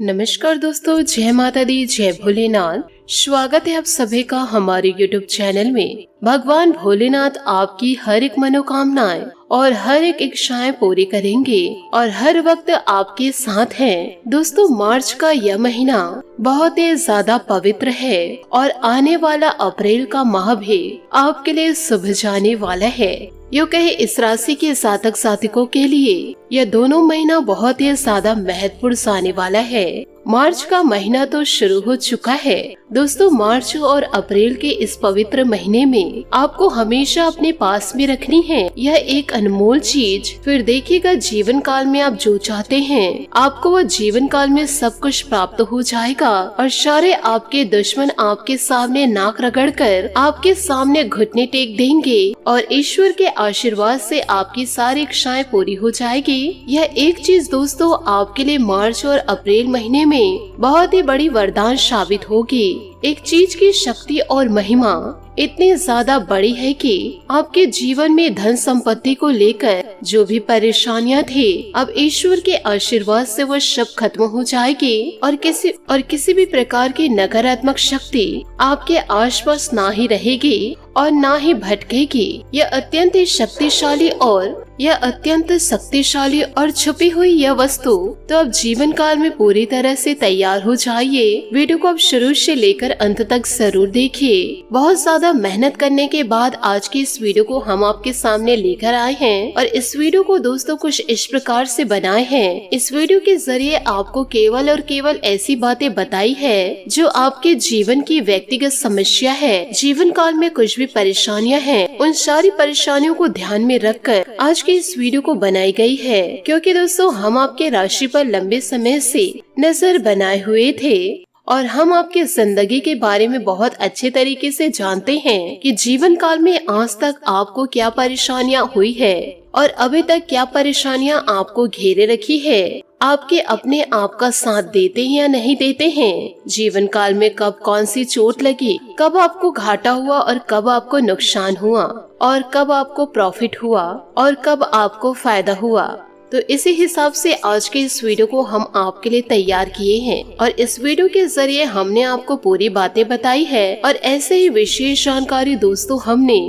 नमस्कार दोस्तों, जय माता दी, जय भोलेनाथ। स्वागत है आप सभी का हमारे YouTube चैनल में। भगवान भोलेनाथ आपकी हर एक मनोकामनाएं और हर एक इच्छाएं पूरी करेंगे और हर वक्त आपके साथ हैं। दोस्तों, मार्च का यह महीना बहुत ही ज्यादा पवित्र है और आने वाला अप्रैल का माह भी आपके लिए शुभ जाने वाला है। यूँ कहे इस राशि के जातक जातिकों के लिए यह दोनों महीना बहुत ही ज्यादा महत्वपूर्ण आने वाला है। मार्च का महीना तो शुरू हो चुका है। दोस्तों, मार्च और अप्रैल के इस पवित्र महीने में आपको हमेशा अपने पास में रखनी है यह एक अनमोल चीज। फिर देखिएगा, जीवन काल में आप जो चाहते हैं आपको वो जीवन काल में सब कुछ प्राप्त हो जाएगा और सारे आपके दुश्मन आपके सामने नाक रगड़ कर आपके सामने घुटने टेक देंगे और ईश्वर के आशीर्वाद से आपकी सारी इच्छाएं पूरी हो जाएगी। यह एक चीज दोस्तों आपके लिए मार्च और अप्रैल महीने में बहुत ही बड़ी वरदान साबित होगी। एक चीज की शक्ति और महिमा इतनी ज्यादा बड़ी है कि आपके जीवन में धन संपत्ति को लेकर जो भी परेशानियां थी, अब ईश्वर के आशीर्वाद से वो सब खत्म हो जाएगी और किसी भी प्रकार की नकारात्मक शक्ति आपके आसपास ना ही रहेगी और ना ही भटकेगी। यह अत्यंत शक्तिशाली और छुपी हुई यह वस्तु तो अब जीवन काल में पूरी तरह से तैयार हो जाइए। वीडियो को अब शुरू से लेकर अंत तक जरूर देखिए। बहुत ज्यादा मेहनत करने के बाद आज की इस वीडियो को हम आपके सामने लेकर आए हैं और इस वीडियो को दोस्तों कुछ इस प्रकार से बनाए हैं। इस वीडियो के जरिए आपको केवल और केवल ऐसी बातें बताई है जो आपके जीवन की व्यक्तिगत समस्या है। जीवन काल में कुछ भी परेशानियां हैं, उन सारी परेशानियों को ध्यान में रखकर आज की इस वीडियो को बनाई गई है, क्योंकि दोस्तों हम आपके राशि पर लंबे समय से नजर बनाए हुए थे और हम आपके जिंदगी के बारे में बहुत अच्छे तरीके से जानते हैं कि जीवन काल में आज तक आपको क्या परेशानियां हुई है और अभी तक क्या परेशानियां आपको घेरे रखी है। आपके अपने आप का साथ देते हैं या नहीं देते हैं। जीवन काल में कब कौन सी चोट लगी, कब आपको घाटा हुआ और कब आपको नुकसान हुआ और कब आपको प्रॉफिट हुआ और कब आपको फायदा हुआ। तो इसी हिसाब से आज के इस वीडियो को हम आपके लिए तैयार किए हैं और इस वीडियो के जरिए हमने आपको पूरी बातें बताई है और ऐसे ही विशेष जानकारी दोस्तों हमने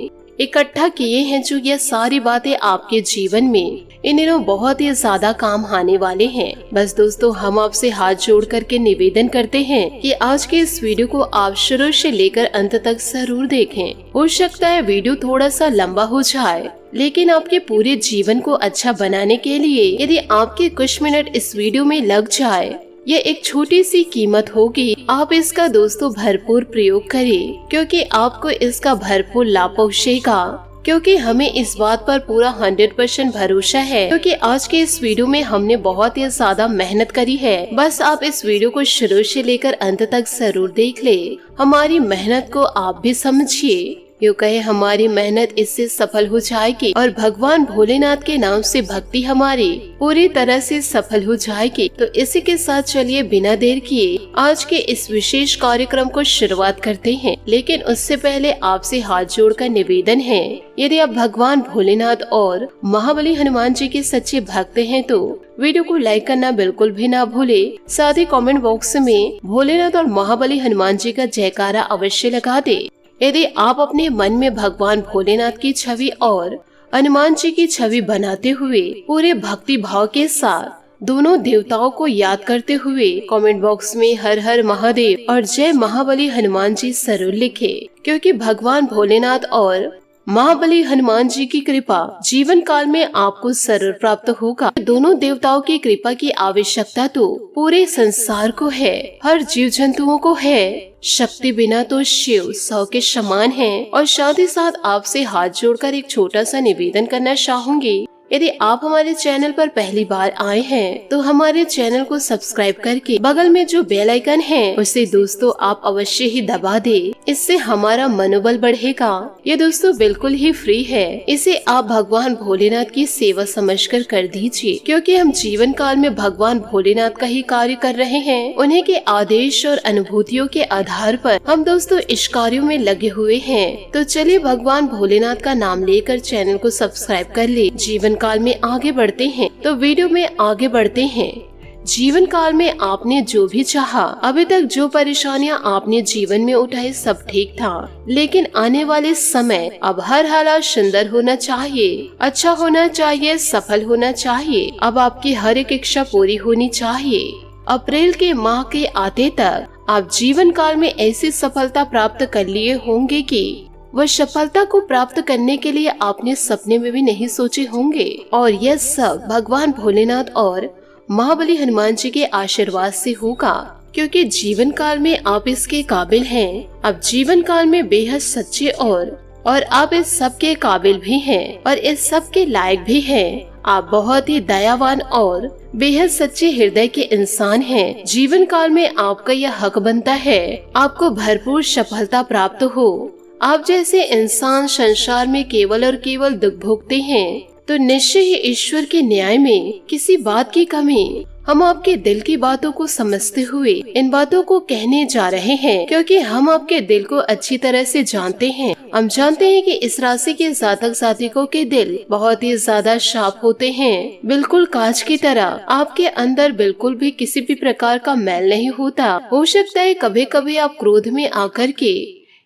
इकट्ठा किए हैं जो ये सारी बातें आपके जीवन में इन दिनों बहुत ही ज्यादा काम आने वाले हैं। बस दोस्तों हम आपसे हाथ जोड़ करके निवेदन करते हैं कि आज के इस वीडियो को आप शुरू से लेकर अंत तक जरूर देखें। हो सकता है वीडियो थोड़ा सा लंबा हो जाए, लेकिन आपके पूरे जीवन को अच्छा बनाने के लिए यदि आपके कुछ मिनट इस वीडियो में लग जाए, ये एक छोटी सी कीमत होगी। आप इसका दोस्तों भरपूर प्रयोग करें, क्योंकि आपको इसका भरपूर लाभ पहुँचेगा। क्योंकि हमें इस बात पर पूरा 100% भरोसा है, क्योंकि आज के इस वीडियो में हमने बहुत ही ज्यादा मेहनत करी है। बस आप इस वीडियो को शुरू से लेकर अंत तक जरूर देख ले। हमारी मेहनत को आप भी समझिए। यूँ कहे हमारी मेहनत इससे सफल हो जाएगी और भगवान भोलेनाथ के नाम से भक्ति हमारी पूरी तरह से सफल हो जाएगी। तो इसी के साथ चलिए बिना देर किए आज के इस विशेष कार्यक्रम को शुरुआत करते हैं। लेकिन उससे पहले आपसे हाथ जोड़कर निवेदन है, यदि आप भगवान भोलेनाथ और महाबली हनुमान जी के सच्चे भक्त हैं तो वीडियो को लाइक करना बिल्कुल भी ना भूले। साथ ही कमेंट बॉक्स में भोलेनाथ और महाबली हनुमान जी का जयकारा अवश्य लगा दे। यदि आप अपने मन में भगवान भोलेनाथ की छवि और हनुमान जी की छवि बनाते हुए पूरे भक्ति भाव के साथ दोनों देवताओं को याद करते हुए कमेंट बॉक्स में हर हर महादेव और जय महाबली हनुमान जी जरूर लिखे, क्योंकि भगवान भोलेनाथ और महाबली हनुमान जी की कृपा जीवन काल में आपको जरूर प्राप्त होगा। दोनों देवताओं की कृपा की आवश्यकता तो पूरे संसार को है, हर जीव जंतुओं को है। शक्ति बिना तो शिव 100 के समान है। और साथ ही साथ आपसे हाथ जोड़कर एक छोटा सा निवेदन करना चाहूंगी, यदि आप हमारे चैनल पर पहली बार आए हैं तो हमारे चैनल को सब्सक्राइब करके बगल में जो बेल आइकन है उसे दोस्तों आप अवश्य ही दबा दे। इससे हमारा मनोबल बढ़ेगा। ये दोस्तों बिल्कुल ही फ्री है। इसे आप भगवान भोलेनाथ की सेवा समझकर कर दीजिए, क्योंकि हम जीवन काल में भगवान भोलेनाथ का ही कार्य कर रहे हैं। उन्हीं के आदेश और अनुभूतियों के आधार पर हम दोस्तों इस कार्यों में लगे हुए हैं। तो चलिए भगवान भोलेनाथ का नाम लेकर चैनल को सब्सक्राइब कर ले। जीवन काल में आगे बढ़ते हैं। तो वीडियो में आगे बढ़ते हैं। जीवन काल में आपने जो भी चाहा, अभी तक जो परेशानियां आपने जीवन में उठाई सब ठीक था, लेकिन आने वाले समय अब हर हालात सुंदर होना चाहिए, अच्छा होना चाहिए, सफल होना चाहिए। अब आपकी हर एक इच्छा पूरी होनी चाहिए। अप्रैल के माह के आते तक आप जीवन काल में ऐसी सफलता प्राप्त कर लिए होंगे कि वह सफलता को प्राप्त करने के लिए आपने सपने में भी नहीं सोचे होंगे। और यह सब भगवान भोलेनाथ और महाबली हनुमान जी के आशीर्वाद से होगा, क्योंकि जीवन काल में आप इसके काबिल हैं। अब जीवन काल में बेहद सच्चे और आप इस सब के काबिल भी हैं और इस सब के लायक भी हैं। आप बहुत ही दयावान और बेहद सच्चे हृदय के इंसान हैं। जीवन काल में आपका यह हक बनता है आपको भरपूर सफलता प्राप्त हो। आप जैसे इंसान संसार में केवल और केवल दुख भोगते हैं, तो निश्चय ही ईश्वर के न्याय में किसी बात की कमी। हम आपके दिल की बातों को समझते हुए इन बातों को कहने जा रहे हैं, क्योंकि हम आपके दिल को अच्छी तरह से जानते हैं। हम जानते हैं कि इस राशि के जातक जातिकों के दिल बहुत ही ज्यादा साफ होते हैं, बिल्कुल कांच की तरह। आपके अंदर बिल्कुल भी किसी भी प्रकार का मैल नहीं होता। हो सकता है कभी कभी आप क्रोध में आकर के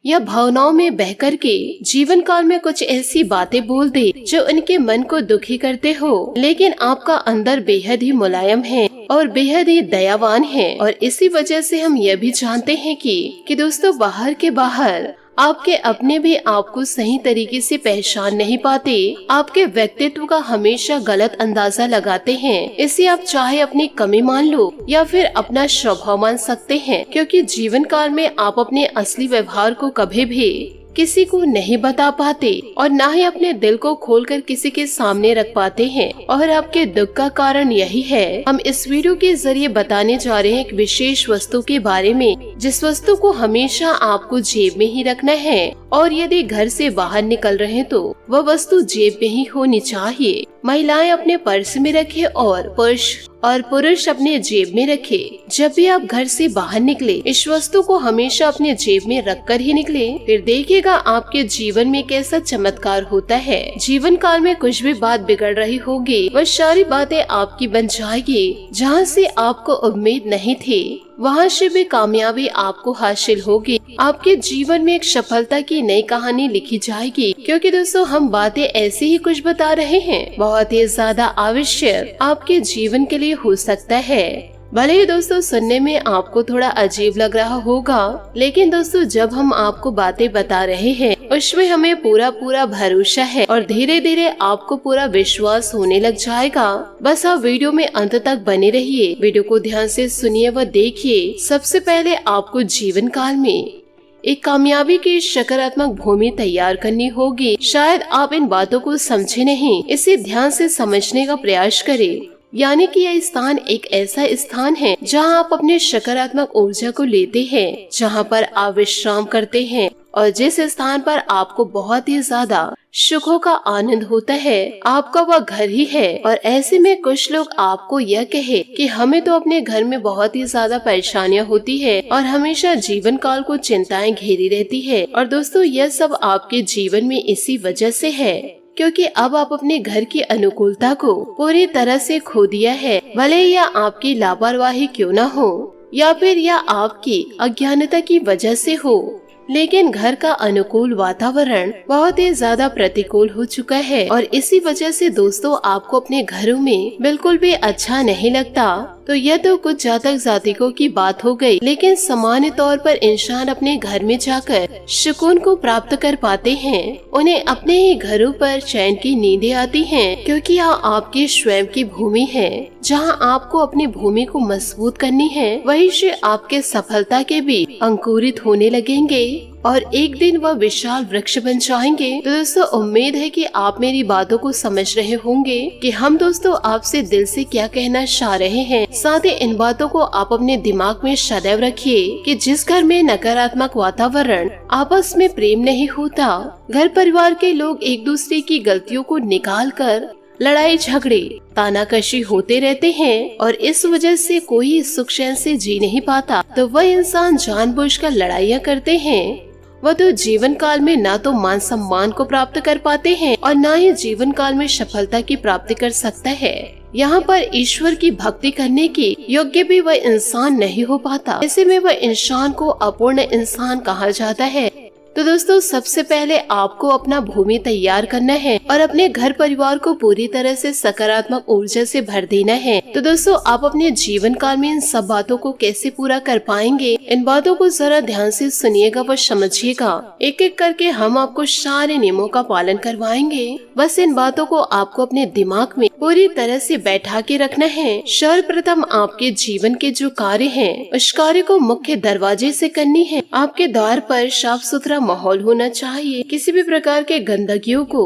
या भावनाओं में बहकर के जीवन काल में कुछ ऐसी बातें बोल दे जो उनके मन को दुखी करते हो, लेकिन आपका अंदर बेहद ही मुलायम है और बेहद ही दयावान है। और इसी वजह से हम यह भी जानते हैं कि दोस्तों बाहर के बाहर आपके अपने भी आपको सही तरीके से पहचान नहीं पाते, आपके व्यक्तित्व का हमेशा गलत अंदाजा लगाते हैं। इसे आप चाहे अपनी कमी मान लो या फिर अपना स्वभाव मान सकते हैं, क्योंकि जीवन काल में आप अपने असली व्यवहार को कभी भी किसी को नहीं बता पाते और न ही अपने दिल को खोलकर किसी के सामने रख पाते हैं। और आपके दुख का कारण यही है। हम इस वीडियो के जरिए बताने जा रहे हैं एक विशेष वस्तु के बारे में, जिस वस्तु को हमेशा आपको जेब में ही रखना है और यदि घर से बाहर निकल रहे हैं तो वह वस्तु जेब में ही होनी चाहिए। महिलाएं अपने पर्स में रखे और पुरुष अपने जेब में रखे। जब भी आप घर से बाहर निकले इस वस्तु को हमेशा अपने जेब में रखकर ही निकले, फिर देखिएगा आपके जीवन में कैसा चमत्कार होता है। जीवन काल में कुछ भी बात बिगड़ रही होगी वह सारी बातें आपकी बन जाएगी। जहाँ से आपको उम्मीद नहीं थी वहाँ से भी कामयाबी आपको हासिल होगी। आपके जीवन में एक सफलता की नई कहानी लिखी जाएगी, क्योंकि दोस्तों हम बातें ऐसे ही कुछ बता रहे हैं बहुत ही ज्यादा आवश्यक आपके जीवन के लिए हो सकता है। भले ही दोस्तों सुनने में आपको थोड़ा अजीब लग रहा होगा, लेकिन दोस्तों जब हम आपको बातें बता रहे हैं उसमें हमें पूरा भरोसा है और धीरे धीरे आपको पूरा विश्वास होने लग जाएगा। बस आप वीडियो में अंत तक बने रहिए, वीडियो को ध्यान से सुनिए व देखिए। सबसे पहले आपको जीवन काल में एक कामयाबी की सकारात्मक भूमि तैयार करनी होगी। शायद आप इन बातों को समझे नहीं, इसे ध्यान से समझने का प्रयास करें। यानी कि यह स्थान एक ऐसा स्थान है जहां आप अपने सकारात्मक ऊर्जा को लेते हैं, जहां पर आप विश्राम करते हैं और जिस स्थान पर आपको बहुत ही ज्यादा सुखों का आनंद होता है, आपका वह घर ही है। और ऐसे में कुछ लोग आपको यह कहे कि हमें तो अपने घर में बहुत ही ज्यादा परेशानियां होती है और हमेशा जीवन काल को चिंताएं घेरी रहती है। और दोस्तों यह सब आपके जीवन में इसी वजह से है, क्योंकि अब आप अपने घर की अनुकूलता को पूरी तरह से खो दिया है। भले यह आपकी लापरवाही क्यों न हो या फिर यह आपकी अज्ञानता की वजह से हो, लेकिन घर का अनुकूल वातावरण बहुत ही ज्यादा प्रतिकूल हो चुका है और इसी वजह से दोस्तों आपको अपने घरों में बिल्कुल भी अच्छा नहीं लगता। तो यह तो कुछ जातक जातिकों की बात हो गई, लेकिन सामान्य तौर पर इंसान अपने घर में जाकर सुकून को प्राप्त कर पाते हैं। उन्हें अपने ही घरों पर चैन की नींदें आती हैं, क्योंकि यह आपकी स्वयं की भूमि है जहां आपको अपनी भूमि को मजबूत करनी है। वहीं से आपके सफलता के भी अंकुरित होने लगेंगे और एक दिन वह विशाल वृक्ष बन जाएंगे। तो दोस्तों उम्मीद है कि आप मेरी बातों को समझ रहे होंगे कि हम दोस्तों आपसे दिल से क्या कहना चाह रहे हैं। साथ ही इन बातों को आप अपने दिमाग में सदैव रखिए कि जिस घर में नकारात्मक वातावरण, आपस में प्रेम नहीं होता, घर परिवार के लोग एक दूसरे की गलतियों को निकाल कर लड़ाई झगड़े तानाकशी होते रहते हैं और इस वजह से कोई सुख चैन से जी नहीं पाता, तो वह इंसान जानबूझकर लड़ाइयाँ करते हैं। वह तो जीवन काल में ना तो मान सम्मान को प्राप्त कर पाते हैं और ना ही जीवन काल में सफलता की प्राप्ति कर सकता है। यहाँ पर ईश्वर की भक्ति करने के योग्य भी वह इंसान नहीं हो पाता। ऐसे में वह इंसान को अपूर्ण इंसान कहा जाता है। तो दोस्तों सबसे पहले आपको अपना भूमि तैयार करना है और अपने घर परिवार को पूरी तरह से सकारात्मक ऊर्जा से भर देना है। तो दोस्तों आप अपने जीवन काल में इन सब बातों को कैसे पूरा कर पाएंगे, इन बातों को जरा ध्यान से सुनिएगा व समझिएगा। एक एक करके हम आपको सारे नियमों का पालन करवाएंगे। बस इन बातों को आपको अपने दिमाग में पूरी तरह से बैठा के रखना है। सर्वप्रथम आपके जीवन के जो कार्य हैं, उस कार्य को मुख्य दरवाजे से करनी है। आपके द्वार पर साफ सुथरा माहौल होना चाहिए। किसी भी प्रकार के गंदगियों को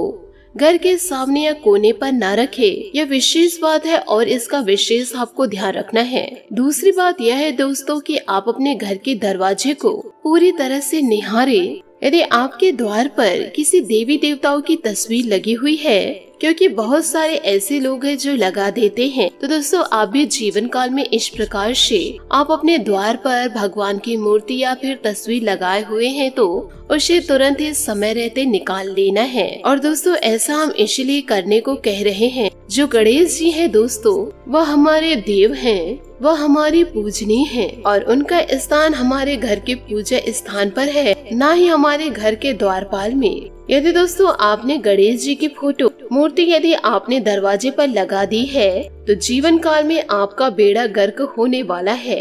घर के सामने या कोने पर न रखे। यह विशेष बात है और इसका विशेष आपको ध्यान रखना है। दूसरी बात यह है दोस्तों कि आप अपने घर के दरवाजे को पूरी तरह से निहारे। यदि आपके द्वार पर किसी देवी देवताओं की तस्वीर लगी हुई है, क्योंकि बहुत सारे ऐसे लोग हैं जो लगा देते हैं, तो दोस्तों आप भी जीवन काल में इस प्रकार से आप अपने द्वार पर भगवान की मूर्ति या फिर तस्वीर लगाए हुए हैं तो उसे तुरंत ही समय रहते निकाल लेना है। और दोस्तों ऐसा हम इसलिए करने को कह रहे हैं, जो गणेश जी हैं दोस्तों वह हमारे देव हैं, वह हमारी पूजनीय है और उनका स्थान हमारे घर के पूजा स्थान पर है, न ही हमारे घर के द्वारपाल में। यदि दोस्तों आपने गणेश जी की फोटो मूर्ति यदि आपने दरवाजे पर लगा दी है तो जीवन काल में आपका बेड़ा गर्क होने वाला है।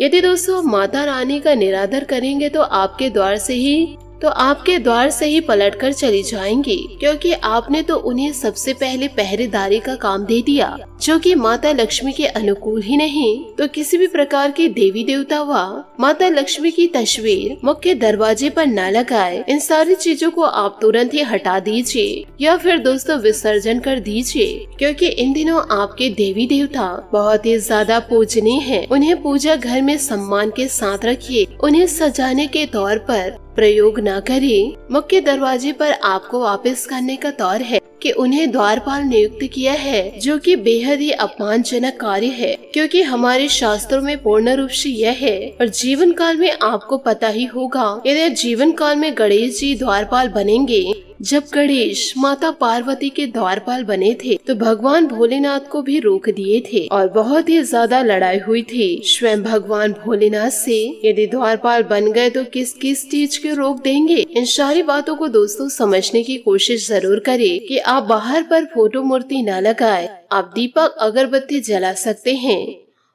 यदि दोस्तों माता रानी का निरादर करेंगे तो आपके द्वार से ही पलटकर चली जाएंगी, क्योंकि आपने तो उन्हें सबसे पहले पहरेदारी का काम दे दिया, जो कि माता लक्ष्मी के अनुकूल ही नहीं। तो किसी भी प्रकार के देवी देवता व माता लक्ष्मी की तस्वीर मुख्य दरवाजे पर न लगाए। इन सारी चीजों को आप तुरंत ही हटा दीजिए या फिर दोस्तों विसर्जन कर दीजिए, क्योंकि इन दिनों आपके देवी देवता बहुत ही ज्यादा पूजनीय हैं। उन्हें पूजा घर में सम्मान के साथ रखिए, उन्हें सजाने के तौर पर प्रयोग न करें। मुख्य दरवाजे पर आपको वापस करने का तौर है कि उन्हें द्वारपाल नियुक्त किया है, जो कि बेहद ही अपमानजनक कार्य है, क्योंकि हमारे शास्त्रों में पूर्ण रूप से यह है। और जीवन काल में आपको पता ही होगा, यदि जीवन काल में गणेश जी द्वारपाल बनेंगे। जब गणेश माता पार्वती के द्वारपाल बने थे तो भगवान भोलेनाथ को भी रोक दिए थे और बहुत ही ज्यादा लड़ाई हुई थी स्वयं भगवान भोलेनाथ से। यदि द्वारपाल बन गए तो किस किस चीज के रोक देंगे। इन सारी बातों को दोस्तों समझने की कोशिश जरूर करें कि आप बाहर पर फोटो मूर्ति न लगाए। आप दीपक अगरबत्ती जला सकते हैं,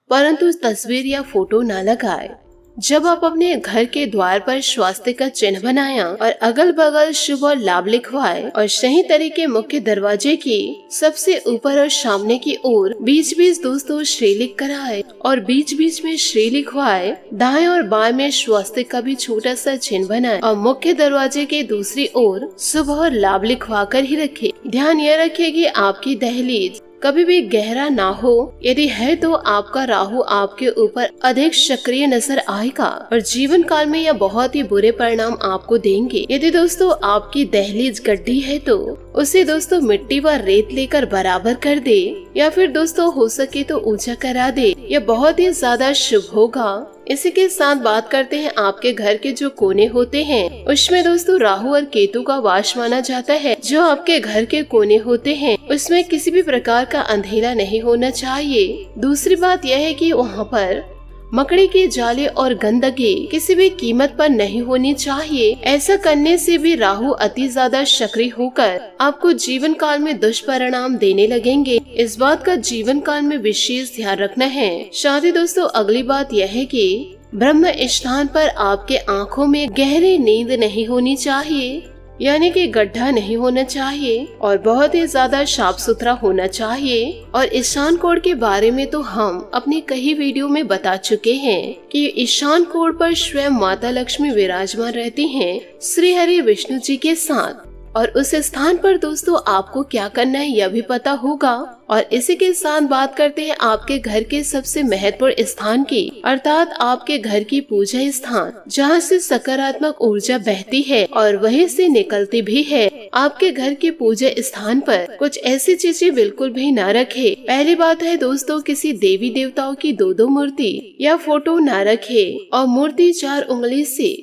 परंतु तस्वीर या फोटो न लगाए। जब आप अपने घर के द्वार पर स्वास्तिक का चिन्ह बनाया और अगल बगल शुभ और लाभ लिखवाए और सही तरीके मुख्य दरवाजे की सबसे ऊपर और सामने की ओर बीच बीच दोस्तों श्री लिख कर आए और बीच बीच में श्री लिखवाए। दाएं और बाएं में स्वास्तिक का भी छोटा सा चिन्ह बनाए और मुख्य दरवाजे के दूसरी ओर शुभ और लाभ लिखवा कर ही रखे। ध्यान यह रखिए कि आपकी दहलीज कभी भी गहरा ना हो। यदि है तो आपका राहु आपके ऊपर अधिक सक्रिय नजर आएगा और जीवन काल में यह बहुत ही बुरे परिणाम आपको देंगे। यदि दोस्तों आपकी दहलीज गड्ढी है तो उसे दोस्तों मिट्टी व रेत लेकर बराबर कर दे या फिर दोस्तों हो सके तो ऊंचा करा दे। यह बहुत ही ज्यादा शुभ होगा। इसी के साथ बात करते हैं आपके घर के जो कोने होते हैं, उसमें दोस्तों राहु और केतु का वास माना जाता है। जो आपके घर के कोने होते हैं उसमें किसी भी प्रकार का अंधेरा नहीं होना चाहिए। दूसरी बात यह है कि वहाँ पर मकड़ी के जाले और गंदगी किसी भी कीमत पर नहीं होनी चाहिए। ऐसा करने से भी राहु अति ज्यादा सक्रिय होकर आपको जीवन काल में दुष्परिणाम देने लगेंगे। इस बात का जीवन काल में विशेष ध्यान रखना है। साथ ही दोस्तों अगली बात यह है कि ब्रह्म स्थान पर आपके आँखों में गहरी नींद नहीं होनी चाहिए, यानी कि गड्ढा नहीं होना चाहिए और बहुत ही ज्यादा साफ सुथरा होना चाहिए। और ईशान कोण के बारे में तो हम अपनी कई वीडियो में बता चुके हैं कि ईशान कोण पर स्वयं माता लक्ष्मी विराजमान रहती हैं श्री हरि विष्णु जी के साथ। और उस स्थान पर दोस्तों आपको क्या करना है यह भी पता होगा। और इसी के साथ बात करते हैं आपके घर के सबसे महत्वपूर्ण स्थान की, अर्थात आपके घर की पूजा स्थान, जहां से सकारात्मक ऊर्जा बहती है और वहीं से निकलती भी है। आपके घर के पूजा स्थान पर कुछ ऐसी चीजें बिल्कुल भी न रखे। पहली बात है दोस्तों किसी देवी देवताओं की दो मूर्ति या फोटो न रखे और मूर्ति 4 उंगली से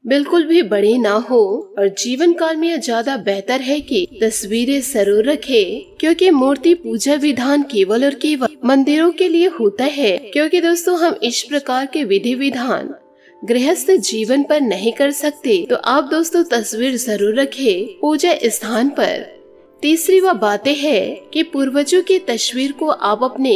बिल्कुल भी बड़े ना हो, और जीवन काल में यह ज्यादा बेहतर है कि तस्वीरें जरूर रखें, क्योंकि मूर्ति पूजा विधान केवल और केवल मंदिरों के लिए होता है। क्योंकि दोस्तों हम इस प्रकार के विधि विधान गृहस्थ जीवन पर नहीं कर सकते, तो आप दोस्तों तस्वीर जरूर रखें पूजा स्थान पर। तीसरी वह बातें है कि पूर्वजों की तस्वीर को आप अपने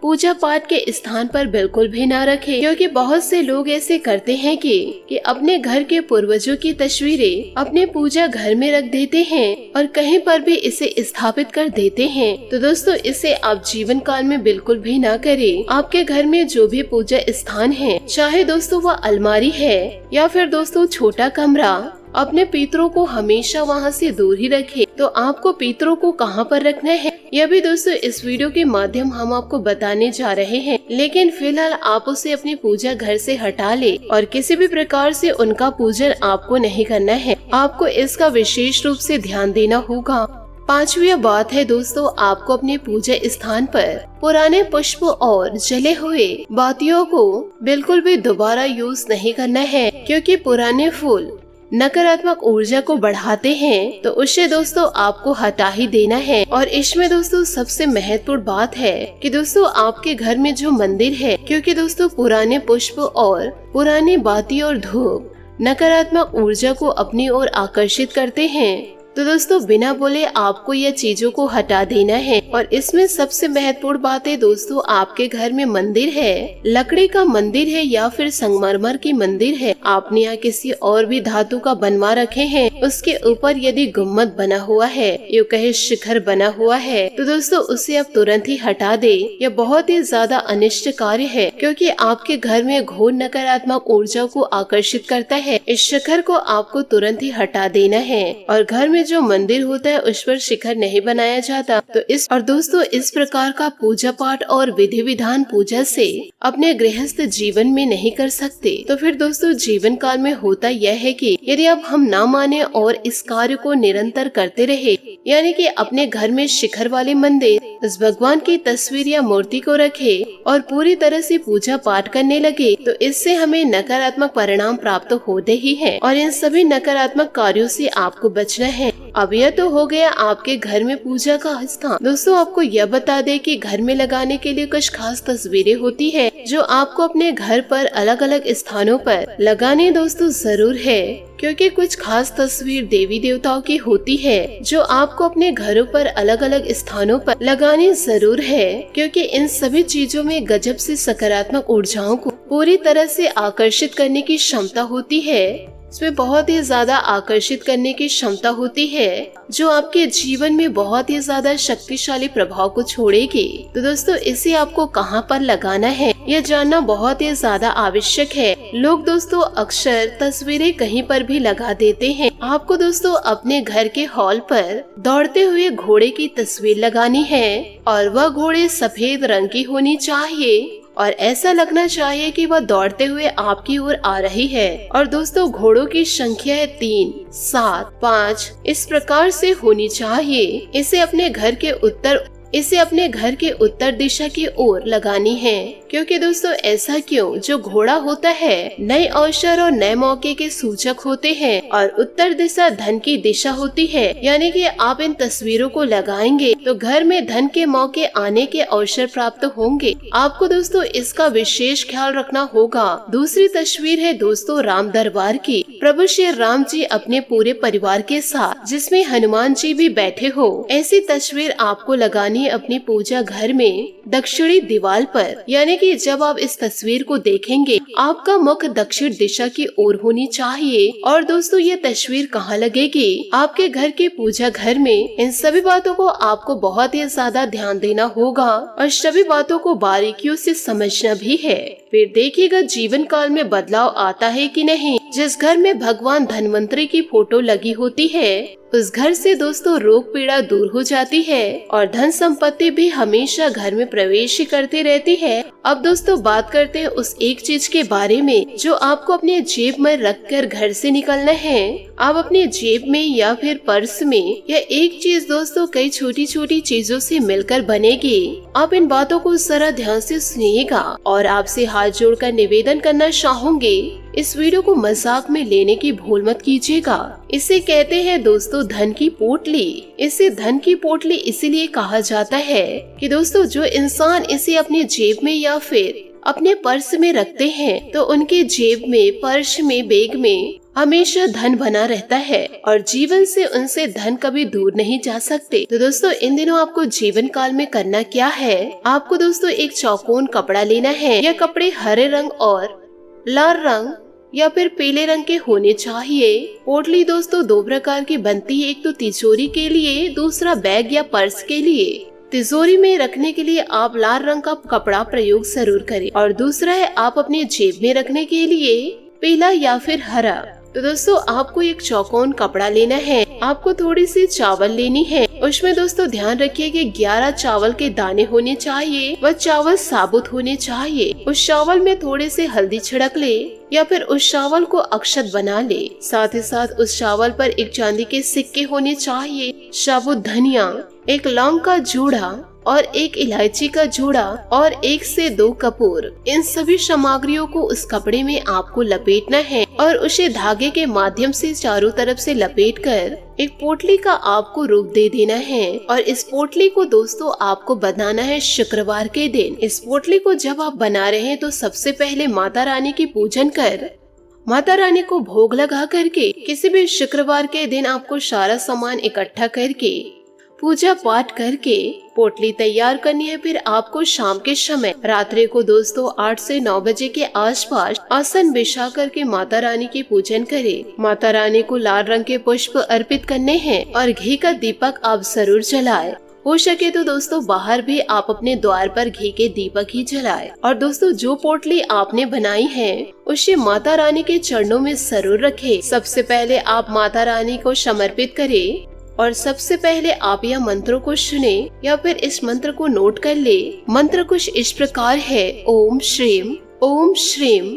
पूजा पाठ के स्थान पर बिल्कुल भी ना रखें, क्योंकि बहुत से लोग ऐसे करते हैं कि अपने घर के पूर्वजों की तस्वीरें अपने पूजा घर में रख देते हैं और कहीं पर भी इसे स्थापित कर देते हैं। तो दोस्तों इसे आप जीवन काल में बिल्कुल भी ना करें। आपके घर में जो भी पूजा स्थान है, चाहे दोस्तों वह अलमारी है या फिर दोस्तों छोटा कमरा, अपने पितरों को हमेशा वहाँ से दूर ही रखें। तो आपको पितरों को कहाँ पर रखना है, यह भी दोस्तों इस वीडियो के माध्यम हम आपको बताने जा रहे हैं। लेकिन फिलहाल आप उसे अपनी पूजा घर से हटा ले और किसी भी प्रकार से उनका पूजन आपको नहीं करना है। आपको इसका विशेष रूप से ध्यान देना होगा। पांचवी बात है दोस्तों, आपको अपने पूजा स्थान पर पुराने पुष्प और जले हुए बातियों को बिल्कुल भी दोबारा यूज नहीं करना है, क्योंकि पुराने फूल नकारात्मक ऊर्जा को बढ़ाते हैं। तो उसे दोस्तों आपको हटा ही देना है। और इसमें दोस्तों सबसे महत्वपूर्ण बात है कि दोस्तों आपके घर में जो मंदिर है, क्योंकि दोस्तों पुराने पुष्प और पुरानी बाती और धूप नकारात्मक ऊर्जा को अपनी ओर आकर्षित करते हैं। तो दोस्तों बिना बोले आपको यह चीजों को हटा देना है। और इसमें सबसे महत्वपूर्ण बात है दोस्तों, आपके घर में मंदिर है, लकड़ी का मंदिर है या फिर संगमरमर की मंदिर है, आपने यहाँ किसी और भी धातु का बनवा रखे हैं, उसके ऊपर यदि गुम्मद बना हुआ है, यो कहे शिखर बना हुआ है, तो दोस्तों उसे आप तुरंत ही हटा दे। यह बहुत ही ज्यादा अनिष्ट कार्य है, क्योंकि आपके घर में घोर नकारात्मक ऊर्जा को आकर्षित करता है। इस शिखर को आपको तुरंत ही हटा देना है। और घर में जो मंदिर होता है उस पर शिखर नहीं बनाया जाता। तो दोस्तों इस प्रकार का पूजा पाठ और विधि विधान पूजा से अपने गृहस्थ जीवन में नहीं कर सकते। तो फिर दोस्तों जीवन काल में होता यह है कि यदि अब हम ना माने और इस कार्य को निरंतर करते रहे, यानी कि अपने घर में शिखर वाले मंदिर, उस भगवान की तस्वीर या मूर्ति को रखे और पूरी तरह से पूजा पाठ करने लगे, तो इससे हमें नकारात्मक परिणाम प्राप्त होते ही हैं। और इन सभी नकारात्मक कार्यों से आपको बचना है। अब यह तो हो गया आपके घर में पूजा का स्थान। दोस्तों आपको यह बता दे कि घर में लगाने के लिए कुछ खास तस्वीरें होती है, जो आपको अपने घर पर अलग अलग स्थानों पर लगाने दोस्तों जरूर है, क्योंकि कुछ खास तस्वीर देवी देवताओं की होती है, जो आपको अपने घरों पर अलग अलग स्थानों पर लगानी जरूर है, क्योंकि इन सभी चीजों में गजब से सकारात्मक ऊर्जाओं को पूरी तरह से आकर्षित करने की क्षमता होती है। इसमें बहुत ही ज्यादा आकर्षित करने की क्षमता होती है, जो आपके जीवन में बहुत ही ज्यादा शक्तिशाली प्रभाव को छोड़ेगी। तो दोस्तों इसे आपको कहाँ पर लगाना है, यह जानना बहुत ही ज्यादा आवश्यक है। लोग दोस्तों अक्सर तस्वीरें कहीं पर भी लगा देते हैं। आपको दोस्तों अपने घर के हॉल पर दौड़ते हुए घोड़े की तस्वीर लगानी है, और वह घोड़े सफेद रंग की होनी चाहिए और ऐसा लगना चाहिए कि वह दौड़ते हुए आपकी ओर आ रही है। और दोस्तों घोड़ों की संख्या है 3, 7, 5 इस प्रकार से होनी चाहिए। इसे अपने घर के उत्तर दिशा की ओर लगानी है, क्योंकि दोस्तों ऐसा क्यों, जो घोड़ा होता है नए अवसर और नए मौके के सूचक होते हैं, और उत्तर दिशा धन की दिशा होती है। यानी कि आप इन तस्वीरों को लगाएंगे तो घर में धन के मौके आने के अवसर प्राप्त होंगे। आपको दोस्तों इसका विशेष ख्याल रखना होगा। दूसरी तस्वीर है दोस्तों राम दरबार की। प्रभु श्री राम जी अपने पूरे परिवार के साथ, जिसमें हनुमान जी भी बैठे हो, ऐसी तस्वीर आपको लगानी अपनी पूजा घर में दक्षिणी दीवार पर। यानी कि जब आप इस तस्वीर को देखेंगे, आपका मुख दक्षिण दिशा की ओर होनी चाहिए। और दोस्तों ये तस्वीर कहाँ लगेगी, आपके घर के पूजा घर में। इन सभी बातों को आपको बहुत ही ज्यादा ध्यान देना होगा और सभी बातों को बारीकियों से समझना भी है। फिर देखिएगा जीवन काल में बदलाव आता है कि नहीं। जिस घर में भगवान धन्वंतरी की फोटो लगी होती है, उस घर से दोस्तों रोग पीड़ा दूर हो जाती है और धन संपत्ति भी हमेशा घर में प्रवेश ही करती रहती है। अब दोस्तों बात करते हैं उस एक चीज के बारे में, जो आपको अपने जेब में रखकर घर से निकलना है। आप अपने जेब में या फिर पर्स में, यह एक चीज दोस्तों कई छोटी छोटी चीजों से मिलकर बनेगी। आप इन बातों को जरा ध्यान से सुनिएगा और आपसे हाथ जोड़कर निवेदन करना चाहूंगी इस वीडियो को मजाक में लेने की भूल मत कीजिएगा। इसे कहते हैं दोस्तों धन की पोटली। इसे धन की पोटली इसीलिए कहा जाता है कि दोस्तों जो इंसान इसे अपने जेब में या फिर अपने पर्स में रखते हैं तो उनके जेब में, पर्स में, बैग में हमेशा धन बना रहता है और जीवन से उनसे धन कभी दूर नहीं जा सकते। तो दोस्तों इन दिनों आपको जीवन काल में करना क्या है, आपको दोस्तों एक चौकोन कपड़ा लेना है। यह कपड़े हरे रंग और लाल रंग या फिर पीले रंग के होने चाहिए। पोटली दोस्तों दो प्रकार की बनती है, एक तो तिजोरी के लिए, दूसरा बैग या पर्स के लिए। तिजोरी में रखने के लिए आप लाल रंग का कपड़ा प्रयोग जरूर करें और दूसरा है आप अपने जेब में रखने के लिए पीला या फिर हरा। तो दोस्तों आपको एक चौकोन कपड़ा लेना है, आपको थोड़ी सी चावल लेनी है। उसमें दोस्तों ध्यान रखिए कि 11 चावल के दाने होने चाहिए, वह चावल साबुत होने चाहिए। उस चावल में थोड़े से हल्दी छिड़क ले या फिर उस चावल को अक्षत बना ले। साथ ही साथ उस चावल पर एक चांदी के सिक्के होने चाहिए, साबुत धनिया, एक लौंग का जूड़ा और एक इलायची का जूड़ा और 1 से 2 कपूर। इन सभी सामग्रियों को उस कपड़े में आपको लपेटना है और उसे धागे के माध्यम से चारों तरफ से लपेटकर एक पोटली का आपको रूप दे देना है। और इस पोटली को दोस्तों आपको बनाना है शुक्रवार के दिन। इस पोटली को जब आप बना रहे हैं तो सबसे पहले माता रानी की पूजन कर माता रानी को भोग लगा करके किसी भी शुक्रवार के दिन आपको सारा सामान इकट्ठा करके पूजा पाठ करके पोटली तैयार करनी है। फिर आपको शाम के समय रात्रि को दोस्तों 8 से 9 बजे के आसपास आसन बिछा करके माता रानी की पूजन करें। माता रानी को लाल रंग के पुष्प अर्पित करने हैं और घी का दीपक आप जरूर जलाएं। हो सके तो दोस्तों बाहर भी आप अपने द्वार पर घी के दीपक ही जलाएं। और दोस्तों जो पोटली आपने बनाई है उसे माता रानी के चरणों में जरूर रखें। सबसे पहले आप माता रानी को समर्पित करें और सबसे पहले आप यह मंत्रों को सुने या फिर इस मंत्र को नोट कर ले। मंत्र कुछ इस प्रकार है, ओम श्रीम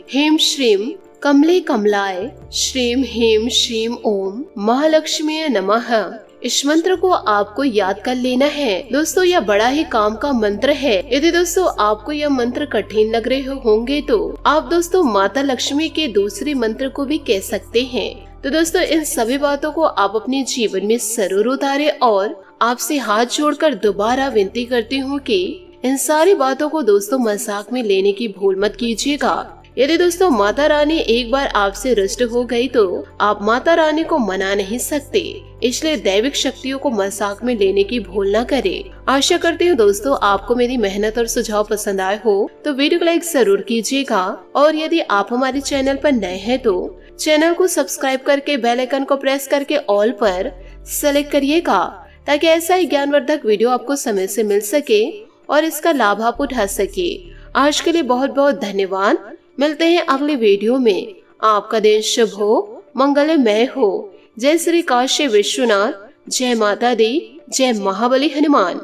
हेम श्रीम कमले कमलाय श्रीम हेम श्रीम ओम महालक्ष्मी नमः। इस मंत्र को आपको याद कर लेना है। दोस्तों यह बड़ा ही काम का मंत्र है। यदि दोस्तों आपको यह मंत्र कठिन लग रहे होंगे तो आप दोस्तों माता लक्ष्मी के दूसरे मंत्र को भी कह सकते हैं। तो दोस्तों इन सभी बातों को आप अपने जीवन में जरूर उतारें और आपसे हाथ जोड़कर दोबारा विनती करती हूँ कि इन सारी बातों को दोस्तों मजाक में लेने की भूल मत कीजिएगा। यदि दोस्तों माता रानी एक बार आपसे रुष्ट हो गई तो आप माता रानी को मना नहीं सकते, इसलिए दैविक शक्तियों को मजाक में लेने की भूल न करें। आशा करती हूँ दोस्तों आपको मेरी मेहनत और सुझाव पसंद आए हो तो वीडियो को लाइक जरूर कीजिएगा और यदि आप हमारे चैनल पर नए हैं तो चैनल को सब्सक्राइब करके बेल आइकन को प्रेस करके ऑल पर सेलेक्ट करिएगा ताकि ऐसा ही ज्ञानवर्धक वीडियो आपको समय से मिल सके और इसका लाभ आप उठा सके। आज के लिए बहुत बहुत धन्यवाद। मिलते हैं अगले वीडियो में। आपका दिन शुभ हो, मंगलमय हो। जय श्री काशी विश्वनाथ, जय माता दी, जय महाबली हनुमान।